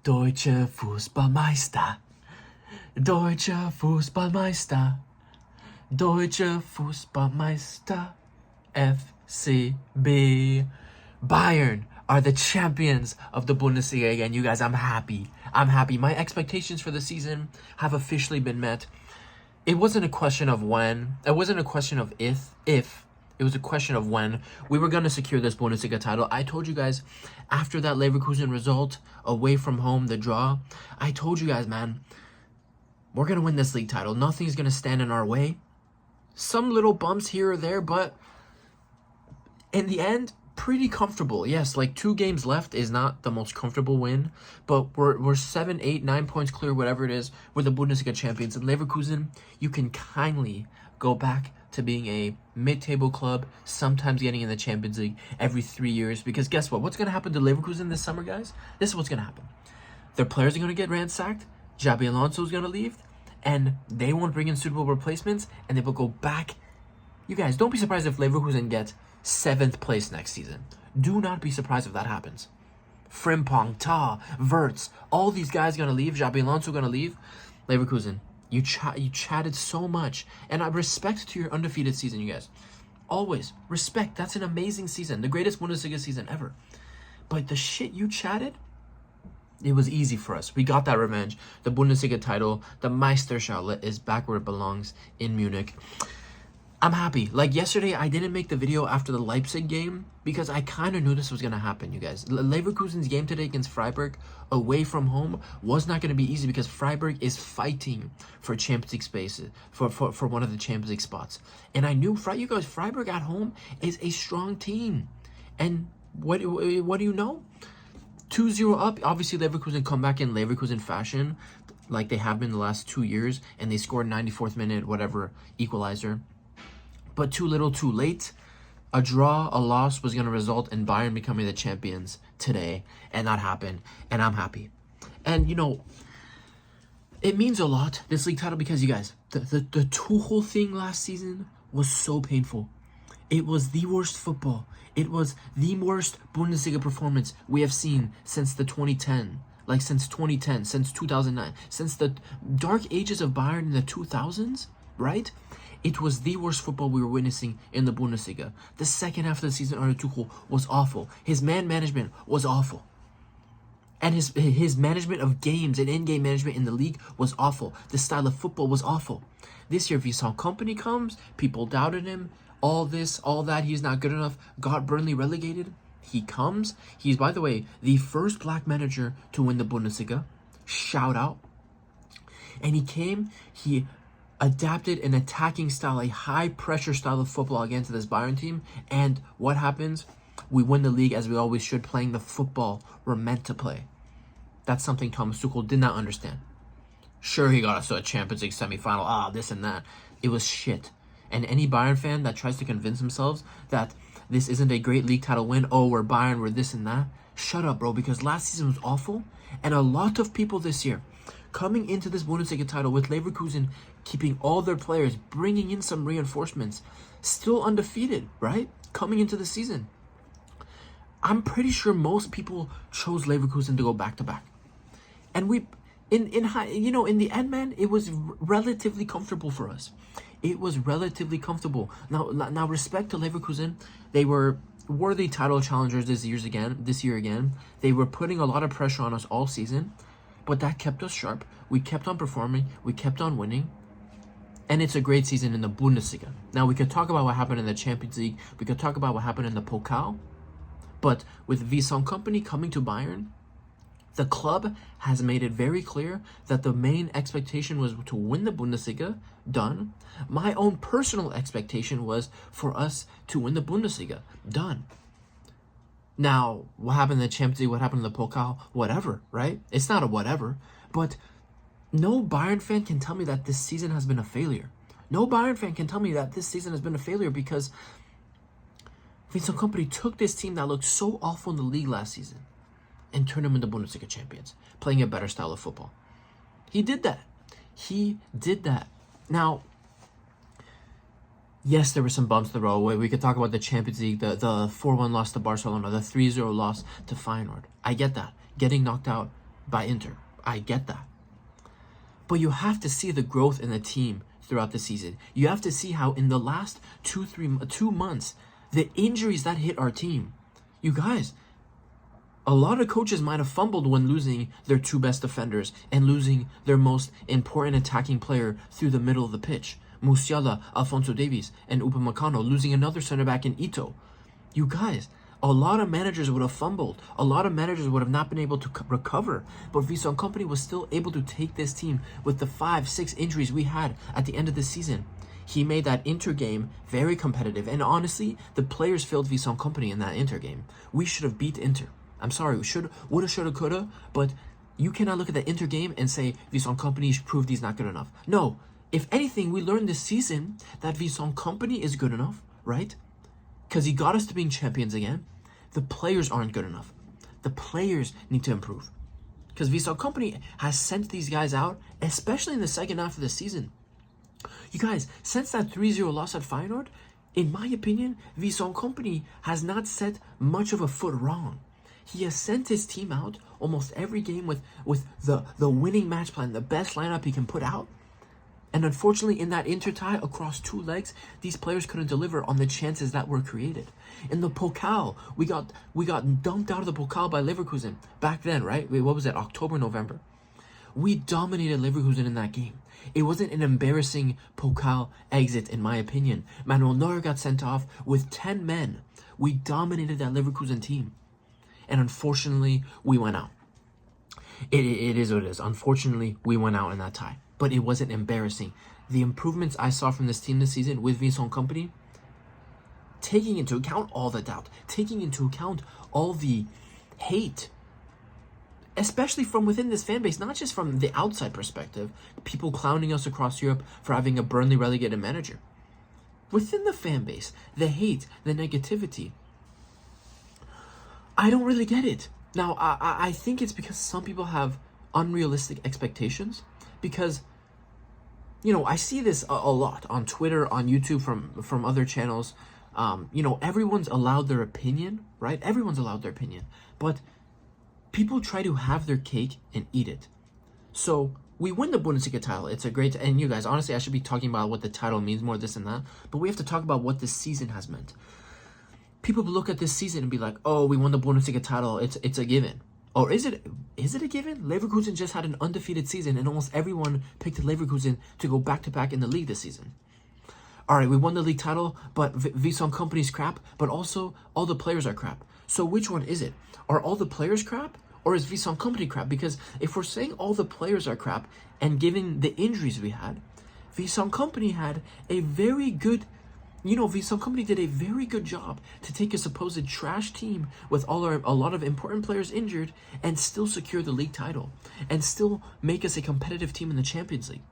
Deutsche Fußballmeister. Deutsche Fußballmeister. Deutsche Fußballmeister. FCB. Bayern are the champions of the Bundesliga again. You guys, I'm happy. I'm happy. My expectations for the season have officially been met. It wasn't a question of when. It wasn't a question of if. It was a question of when we were going to secure this Bundesliga title. I told you guys after that Leverkusen result, away from home, the draw, I told you guys, man, we're going to win this league title. Nothing's going to stand in our way. Some little bumps here or there, but in the end, pretty comfortable. Yes, like 2 games left is not the most comfortable win, but we're 7, 8, 9 points clear, whatever it is. We're the Bundesliga champions. And Leverkusen, you can kindly go back to being a mid-table club, sometimes getting in the Champions League every 3 years. Because guess what? What's going to happen to Leverkusen this summer, guys? This is what's going to happen. Their players are going to get ransacked. Xabi Alonso is going to leave. And they won't bring in suitable replacements. And they will go back. You guys, don't be surprised if Leverkusen gets 7th place next season. Do not be surprised if that happens. Frimpong, Ta, Wirtz, all these guys going to leave. Xabi Alonso going to leave. Leverkusen, you chatted so much. And I respect to your undefeated season, you guys. Always. Respect. That's an amazing season. The greatest Bundesliga season ever. But the shit you chatted, it was easy for us. We got that revenge. The Bundesliga title, the Meister SHALE is back where it belongs in Munich. I'm happy. Like yesterday, I didn't make the video after the Leipzig game because I kind of knew this was going to happen, you guys. Leverkusen's game today against Freiburg, away from home, was not going to be easy because Freiburg is fighting for Champions League spaces, for one of the Champions League spots. And I knew, you guys, Freiburg at home is a strong team. And what do you know? 2-0 up. Obviously, Leverkusen come back in Leverkusen fashion, like they have been the last 2 years, and they scored 94th minute, whatever, equalizer. But too little, too late. A draw, a loss was going to result in Bayern becoming the champions today. And that happened. And I'm happy. And, you know, it means a lot, this league title, because, you guys, the Tuchel thing last season was so painful. It was the worst football. It was the worst Bundesliga performance we have seen since the 2010. Like, since 2010, since 2009. Since the dark ages of Bayern in the 2000s, right? It was the worst football we were witnessing in the Bundesliga. The second half of the season under Tuchel was awful. His man management was awful. And his management of games and in-game management in the league was awful. The style of football was awful. This year, VINCENT KOMPANY comes, people doubted him, all this, all that, he's not good enough, got Burnley relegated. He comes, he's, by the way, the first black manager to win the Bundesliga. Shout out. And he came, he adapted an attacking style, a high-pressure style of football against this Bayern team. And what happens? We win the league as we always should, playing the football we're meant to play. That's something Thomas Tuchel did not understand. Sure, he got us to a Champions League semifinal, this and that. It was shit. And any Bayern fan that tries to convince themselves that this isn't a great league title win, we're Bayern, we're this and that, shut up, bro, because last season was awful. And a lot of people this year coming into this Bundesliga title with Leverkusen keeping all their players, bringing in some reinforcements, still undefeated, right? Coming into the season. I'm pretty sure most people chose Leverkusen to go back-to-back. And in the end, man, it was relatively comfortable for us. It was relatively comfortable. Now respect to Leverkusen. They were worthy title challengers this year again. They were putting a lot of pressure on us all season. But that kept us sharp. We kept on performing. We kept on winning. And it's a great season in the Bundesliga. Now, we could talk about what happened in the Champions League. We could talk about what happened in the Pokal. But with VINCENT KOMPANY coming to Bayern, the club has made it very clear that the main expectation was to win the Bundesliga. Done. My own personal expectation was for us to win the Bundesliga. Done. Now, what happened in the Champions League, what happened in the Pokal, whatever, right? It's not a whatever. But no Bayern fan can tell me that this season has been a failure. No Bayern fan can tell me that this season has been a failure because VINCENT KOMPANY took this team that looked so awful in the league last season and turned them into Bundesliga champions, playing a better style of football. He did that. He did that. Now, yes, there were some bumps in the road. We could talk about the Champions League, the 4-1 loss to Barcelona, the 3-0 loss to Feyenoord. I get that. Getting knocked out by Inter. I get that. But you have to see the growth in the team throughout the season. You have to see how in the last 2 months, the injuries that hit our team. You guys, a lot of coaches might have fumbled when losing their 2 best defenders and losing their most important attacking player through the middle of the pitch. Musiala, Alphonso Davies, and Upamecano, losing another center back in Ito. You guys, a lot of managers would have fumbled. A lot of managers would have not been able to recover. But Vincent Kompany was still able to take this team with the 5-6 injuries we had at the end of the season. He made that Inter game very competitive. And honestly, the players failed Vincent Kompany in that Inter game. We should have beat Inter. I'm sorry, we woulda, shoulda, coulda. But you cannot look at the Inter game and say Vincent Kompany proved he's not good enough. No. If anything, we learned this season that Vincent Kompany is good enough, right? Because he got us to being champions again. The players aren't good enough. The players need to improve. Because Vincent Kompany has sent these guys out, especially in the second half of the season. You guys, since that 3-0 loss at Feyenoord, in my opinion, Vincent Kompany has not set much of a foot wrong. He has sent his team out almost every game with the winning match plan, the best lineup he can put out. And unfortunately, in that Inter tie across 2 legs, these players couldn't deliver on the chances that were created. In the Pokal, we got dumped out of the Pokal by Leverkusen back then, right? What was that? October, November. We dominated Leverkusen in that game. It wasn't an embarrassing Pokal exit, in my opinion. Manuel Neuer got sent off with 10 men. We dominated that Leverkusen team. And unfortunately, we went out. It is what it is. Unfortunately, we went out in that tie. But it wasn't embarrassing. The improvements I saw from this team this season with Vincent Kompany, taking into account all the doubt, taking into account all the hate, especially from within this fan base, not just from the outside perspective, people clowning us across Europe for having a Burnley relegated manager. Within the fan base, the hate, the negativity, I don't really get it. Now, I think it's because some people have unrealistic expectations. Because, I see this a lot on Twitter, on YouTube, from other channels. Everyone's allowed their opinion, right? Everyone's allowed their opinion. But people try to have their cake and eat it. So we win the Bundesliga title. It's a great... And you guys, honestly, I should be talking about what the title means more, this and that. But we have to talk about what this season has meant. People look at this season and be like, oh, we won the Bundesliga title. It's a given. Or is it a given? Leverkusen just had an undefeated season, and almost everyone picked Leverkusen to go back-to-back in the league this season. All right, we won the league title, but Vincent Kompany's crap, but also all the players are crap. So which one is it? Are all the players crap, or is Vincent Kompany crap? Because if we're saying all the players are crap, and given the injuries we had, Vincent Kompany had a very good... Vincent Kompany did a very good job to take a supposed trash team with a lot of important players injured and still secure the league title and still make us a competitive team in the Champions League.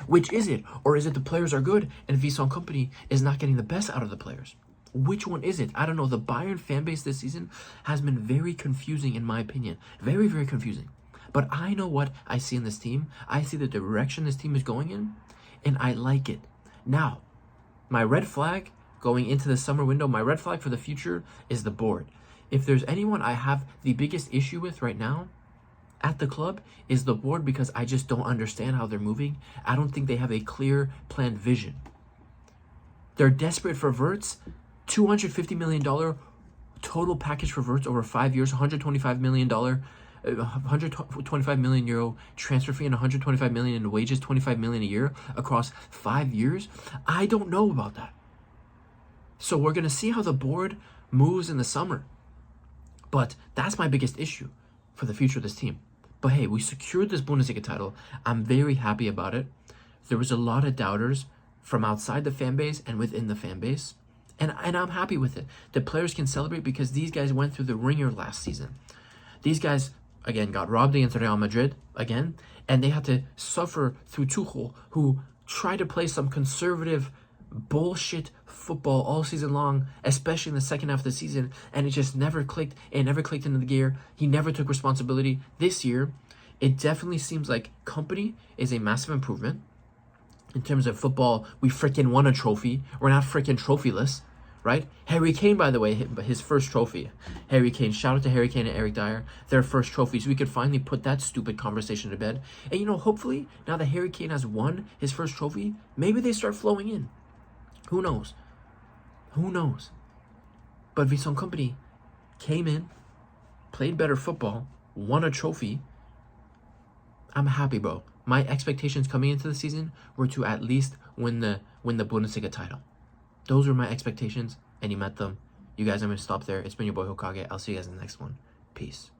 Which is it? Or is it the players are good and Vincent Kompany is not getting the best out of the players? Which one is it? I don't know. The Bayern fan base this season has been very confusing, in my opinion. Very, very confusing. But I know what I see in this team. I see the direction this team is going in, and I like it. Now, my red flag going into the summer window, my red flag for the future is the board. If there's anyone I have the biggest issue with right now at the club, is the board, because I just don't understand how they're moving. I don't think they have a clear planned vision. They're desperate for Wirtz. $250 million total package for Wirtz over 5 years, $125 million, 125 million euro transfer fee and 125 million in wages, 25 million a year across 5 years. I don't know about that. So we're going to see how the board moves in the summer. But that's my biggest issue for the future of this team. But hey, we secured this Bundesliga title. I'm very happy about it. There was a lot of doubters from outside the fan base and within the fan base. And I'm happy with it. The players can celebrate because these guys went through the ringer last season. These guys, again, got robbed against Real Madrid again, and they had to suffer through Tuchel, who tried to play some conservative bullshit football all season long, especially in the second half of the season, and it just never clicked. It never clicked into the gear. He never took responsibility. This year, it definitely seems like Kompany is a massive improvement. In terms of football, we freaking won a trophy. We're not freaking trophyless, right? Harry Kane, by the way, his first trophy. Harry Kane, shout out to Harry Kane and Eric Dyer, their first trophies. We could finally put that stupid conversation to bed. And you know, hopefully, now that Harry Kane has won his first trophy, maybe they start flowing in. Who knows? Who knows? But Vincent Kompany came in, played better football, won a trophy. I'm happy, bro. My expectations coming into the season were to at least win the Bundesliga title. Those were my expectations, and he met them. You guys, I'm going to stop there. It's been your boy Hokage. I'll see you guys in the next one. Peace.